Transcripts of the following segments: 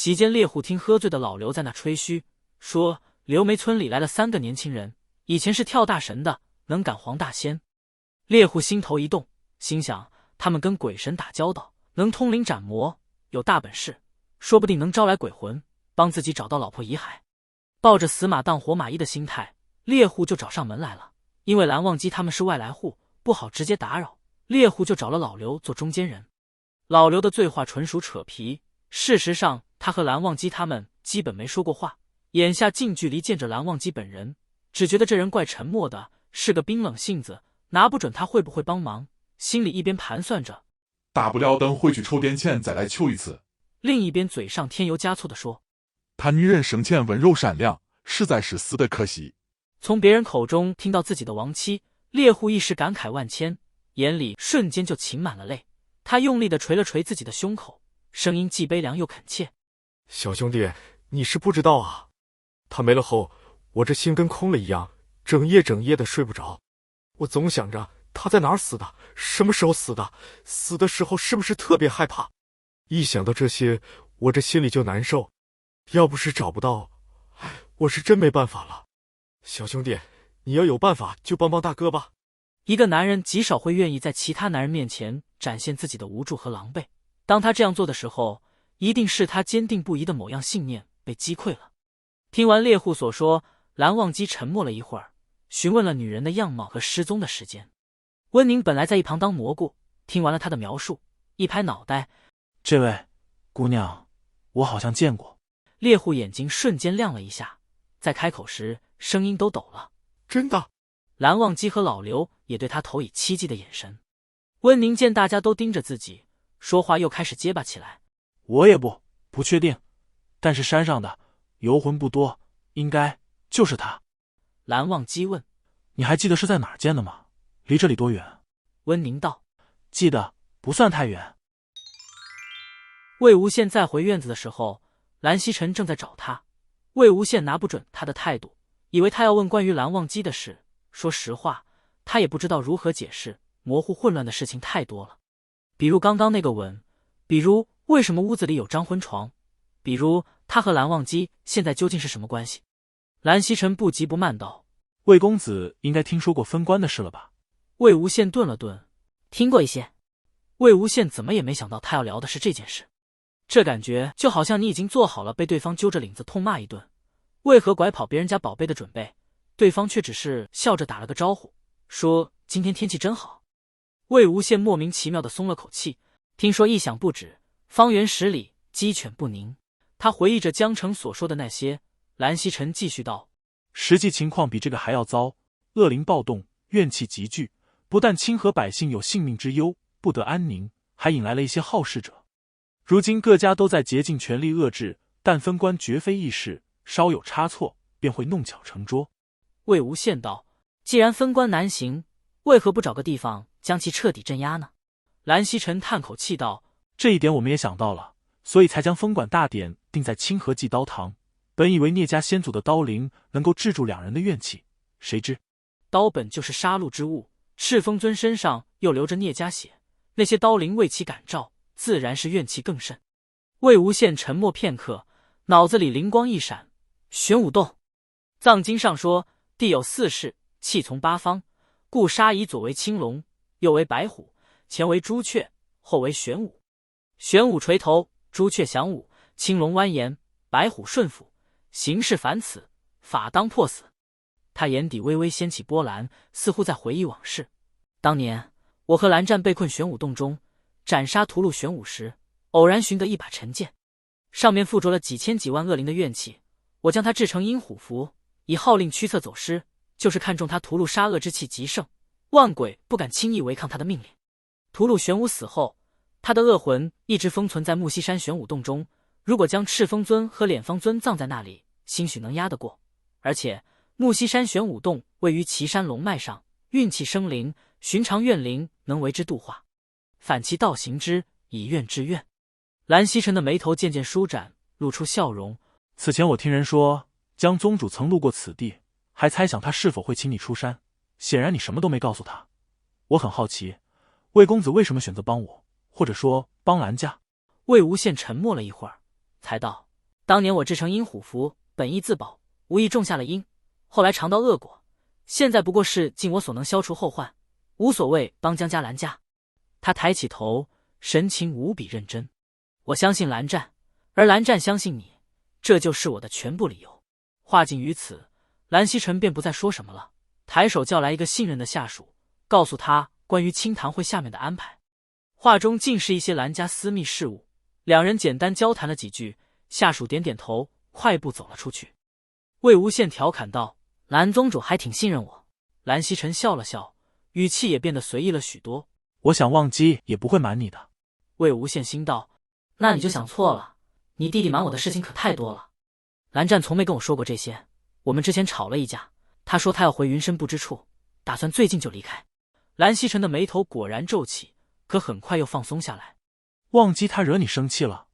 席间猎户听喝醉的老刘在那吹嘘，说刘梅村里来了3个年轻人，以前是跳大神的，能赶黄大仙。猎户心头一动，心想他们跟鬼神打交道，能通灵斩魔，有大本事，说不定能招来鬼魂，帮自己找到老婆遗骸。抱着死马当活马医的心态，猎户就找上门来了。因为蓝忘机他们是外来户，不好直接打扰，猎户就找了老刘做中间人。老刘的醉话纯属扯皮，事实上他和蓝忘机他们基本没说过话，眼下近距离见着蓝忘机本人，只觉得这人怪沉默的，是个冰冷性子，拿不准他会不会帮忙，心里一边盘算着大不了等回去筹点钱再来求一次，另一边嘴上添油加醋地说，他女人生前温柔善良，实在是死得可惜。从别人口中听到自己的亡妻，猎户一时感慨万千，眼里瞬间就噙满了泪。他用力地捶了捶自己的胸口，声音既悲凉又恳切，小兄弟，你是不知道啊，他没了后，我这心跟空了一样，整夜的睡不着。我总想着他在哪儿死的，什么时候死的，死的时候是不是特别害怕，一想到这些，我这心里就难受。要不是找不到，我是真没办法了。小兄弟，你要有办法就帮帮大哥吧。一个男人极少会愿意在其他男人面前展现自己的无助和狼狈，当他这样做的时候，一定是他坚定不移的某样信念被击溃了。听完猎户所说，蓝忘机沉默了一会儿，询问了女人的样貌和失踪的时间。温宁本来在一旁当蘑菇，听完了他的描述，一拍脑袋，这位姑娘我好像见过。猎户眼睛瞬间亮了一下，在开口时声音都抖了，真的？蓝忘机和老刘也对他投以期冀的眼神。温宁见大家都盯着自己，说话又开始结巴起来，我也不确定，但是山上的游魂不多，应该就是他。蓝忘机问，你还记得是在哪儿见的吗？离这里多远？温宁道，记得，不算太远。魏无羡再回院子的时候，蓝曦臣正在找他。魏无羡拿不准他的态度，以为他要问关于蓝忘机的事。说实话，他也不知道如何解释，模糊混乱的事情太多了。比如刚刚那个吻，比如为什么屋子里有张婚床，比如他和蓝忘机现在究竟是什么关系。蓝曦臣不急不慢道，魏公子应该听说过分官的事了吧？魏无羡顿了顿，听过一些。魏无羡怎么也没想到他要聊的是这件事，这感觉就好像你已经做好了被对方揪着领子痛骂一顿，为何拐跑别人家宝贝的准备，对方却只是笑着打了个招呼，说今天天气真好。魏无羡莫名其妙地松了口气，听说异响不止，方圆10里鸡犬不宁。他回忆着江城所说的那些。蓝曦臣继续道，实际情况比这个还要糟，恶灵暴动，怨气集聚，不但清河百姓有性命之忧，不得安宁，还引来了一些好事者。如今各家都在竭尽全力遏制，但分官绝非易事，稍有差错便会弄巧成拙。魏无羡道，既然分官难行，为何不找个地方将其彻底镇压呢？蓝曦臣叹口气道，这一点我们也想到了，所以才将封管大典定在清河祭刀堂。本以为聂家先祖的刀灵能够制住2人的怨气，谁知刀本就是杀戮之物，赤峰尊身上又流着聂家血，那些刀灵为其感召，自然是怨气更甚。魏无羡沉默片刻，脑子里灵光一闪，玄武洞。藏经上说，地有4势，气从8方，故杀以左为青龙，右为白虎，前为朱雀，后为玄武。玄武垂头，朱雀降武，青龙蜿蜒，白虎顺服，形势凡此，法当破死。他眼底微微掀起波澜，似乎在回忆往事。当年我和蓝湛被困玄武洞中，斩杀屠戮玄武时，偶然寻得一把陈剑，上面附着了几千几万恶灵的怨气。我将它制成阴虎符，以号令驱策走失，就是看中他屠戮杀恶之气极盛，万鬼不敢轻易违抗他的命令。屠戮玄武死后，他的恶魂一直封存在木西山玄武洞中，如果将赤峰尊和敛方尊葬在那里，兴许能压得过。而且木西山玄武洞位于岐山龙脉上，运气生灵，寻常怨灵能为之度化，反其道行之，以怨制怨。蓝曦臣的眉头渐渐舒展，露出笑容。此前我听人说江宗主曾路过此地，还猜想他是否会请你出山，显然你什么都没告诉他。我很好奇，魏公子为什么选择帮我，或者说帮蓝家？魏无羡沉默了一会儿，才道：当年我制成阴虎符，本意自保，无意种下了因，后来尝到恶果，现在不过是尽我所能消除后患，无所谓帮江家蓝家。他抬起头，神情无比认真。我相信蓝湛，而蓝湛相信你，这就是我的全部理由。话尽于此，蓝曦臣便不再说什么了，抬手叫来一个信任的下属，告诉他关于清谈会下面的安排。话中尽是一些蓝家私密事务，两人简单交谈了几句，下属点点头，快步走了出去。魏无羡调侃道：“蓝宗主还挺信任我。”蓝曦臣笑了笑，语气也变得随意了许多。我想忘机也不会瞒你的。魏无羡心道：“那你就想错了，你弟弟瞒我的事情可太多了。蓝湛从没跟我说过这些，我们之前吵了一架，他说他要回云深不知处，打算最近就离开。”蓝曦臣的眉头果然皱起，可很快又放松下来。忘机他惹你生气了，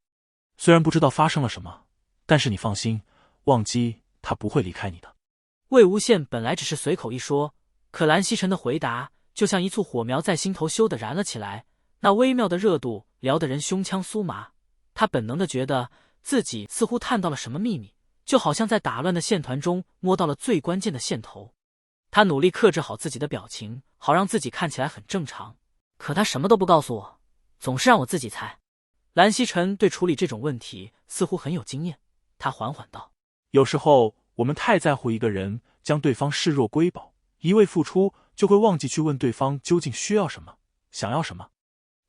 虽然不知道发生了什么，但是你放心，忘机他不会离开你的。魏无羡本来只是随口一说，可蓝曦臣的回答就像一簇火苗在心头咻地燃了起来，那微妙的热度撩得人胸腔酥麻。他本能地觉得自己似乎探到了什么秘密，就好像在打乱的线团中摸到了最关键的线头。他努力克制好自己的表情，好让自己看起来很正常，可他什么都不告诉我，总是让我自己猜。蓝曦臣对处理这种问题似乎很有经验，他缓缓道：“有时候我们太在乎一个人，将对方视若瑰宝，一味付出就会忘记去问对方究竟需要什么，想要什么。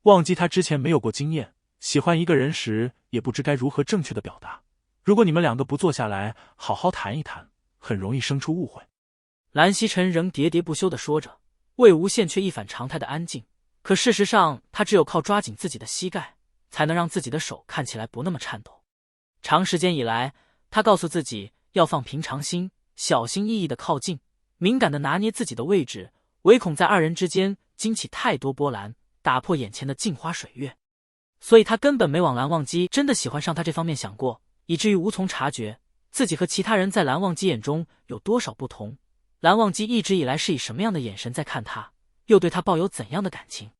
忘记他之前没有过经验，喜欢一个人时也不知该如何正确的表达。如果你们两个不坐下来好好谈一谈，很容易生出误会。”蓝曦臣仍喋喋不休地说着，魏无羡却一反常态的安静。可事实上，他只有靠抓紧自己的膝盖，才能让自己的手看起来不那么颤抖。长时间以来，他告诉自己要放平常心，小心翼翼地靠近，敏感地拿捏自己的位置，唯恐在二人之间惊起太多波澜，打破眼前的镜花水月。所以他根本没往蓝忘机真的喜欢上他这方面想过，以至于无从察觉自己和其他人在蓝忘机眼中有多少不同。蓝忘机一直以来是以什么样的眼神在看他，又对他抱有怎样的感情？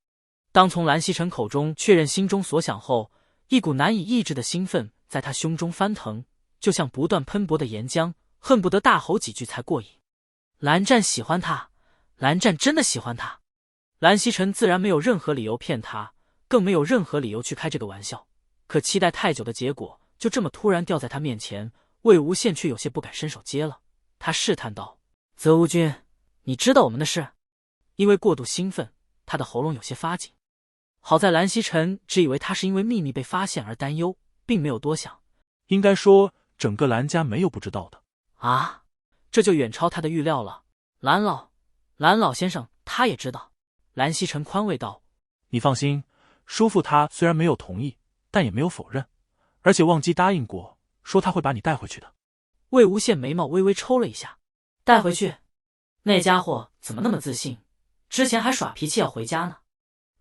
当从蓝曦臣口中确认心中所想后，一股难以抑制的兴奋在他胸中翻腾，就像不断喷薄的岩浆，恨不得大吼几句才过瘾。蓝湛喜欢他，蓝湛真的喜欢他。蓝曦臣自然没有任何理由骗他，更没有任何理由去开这个玩笑。可期待太久的结果就这么突然掉在他面前，魏无羡却有些不敢伸手接了。他试探道：“泽无君，你知道我们的事？”因为过度兴奋，他的喉咙有些发紧。好在蓝曦臣只以为他是因为秘密被发现而担忧，并没有多想。应该说，整个蓝家没有不知道的。啊，这就远超他的预料了。蓝老先生他也知道。蓝曦臣宽慰道：“你放心，叔父他虽然没有同意，但也没有否认，而且忘机答应过，说他会把你带回去的。”魏无羡眉毛微微抽了一下。带回去？那家伙怎么那么自信？之前还耍脾气要回家呢。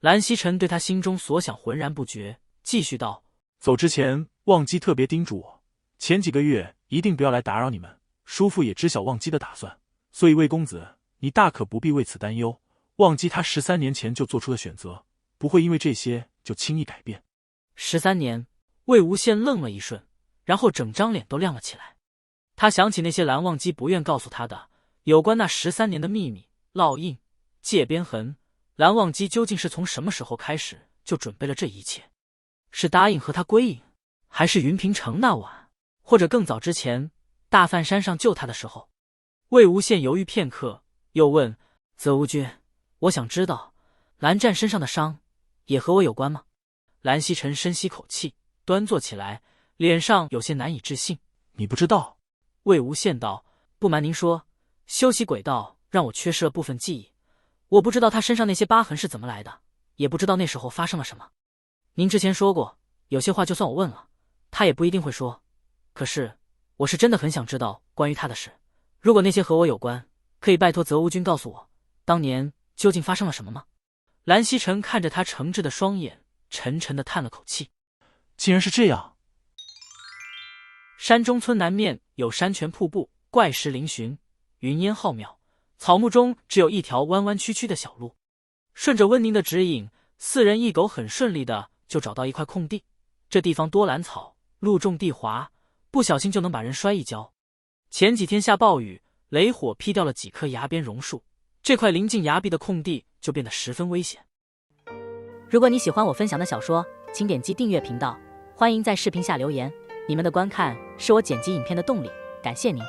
蓝曦臣对他心中所想浑然不觉，继续道：“走之前，忘机特别叮嘱我，前几个月一定不要来打扰你们。叔父也知晓忘机的打算，所以魏公子，你大可不必为此担忧。忘机他13年前就做出的选择，不会因为这些就轻易改变。”13年，魏无羡愣了一瞬，然后整张脸都亮了起来。他想起那些蓝忘机不愿告诉他的有关那13年的秘密、烙印、界边痕。蓝忘机究竟是从什么时候开始就准备了这一切？是答应和他归隐，还是云平城那晚，或者更早之前大梵山上救他的时候？魏无羡犹豫片刻，又问：“泽无君，我想知道蓝湛身上的伤也和我有关吗？”蓝曦臣深吸口气，端坐起来，脸上有些难以置信。“你不知道？”魏无羡道：“不瞒您说，修习轨道让我缺失了部分记忆，我不知道他身上那些疤痕是怎么来的，也不知道那时候发生了什么。您之前说过，有些话就算我问了，他也不一定会说。可是，我是真的很想知道关于他的事。如果那些和我有关，可以拜托泽无君告诉我，当年究竟发生了什么吗？”蓝曦臣看着他诚挚的双眼，沉沉地叹了口气。竟然是这样。山中村南面有山泉瀑布，怪石嶙峋，云烟浩渺，草木中只有一条弯弯曲曲的小路。顺着温宁的指引，4人1狗很顺利的就找到一块空地。这地方多兰草，路重地滑，不小心就能把人摔一跤。前几天下暴雨，雷火劈掉了几棵崖边榕树，这块临近崖壁的空地就变得十分危险。如果你喜欢我分享的小说，请点击订阅频道，欢迎在视频下留言，你们的观看是我剪辑影片的动力，感谢您。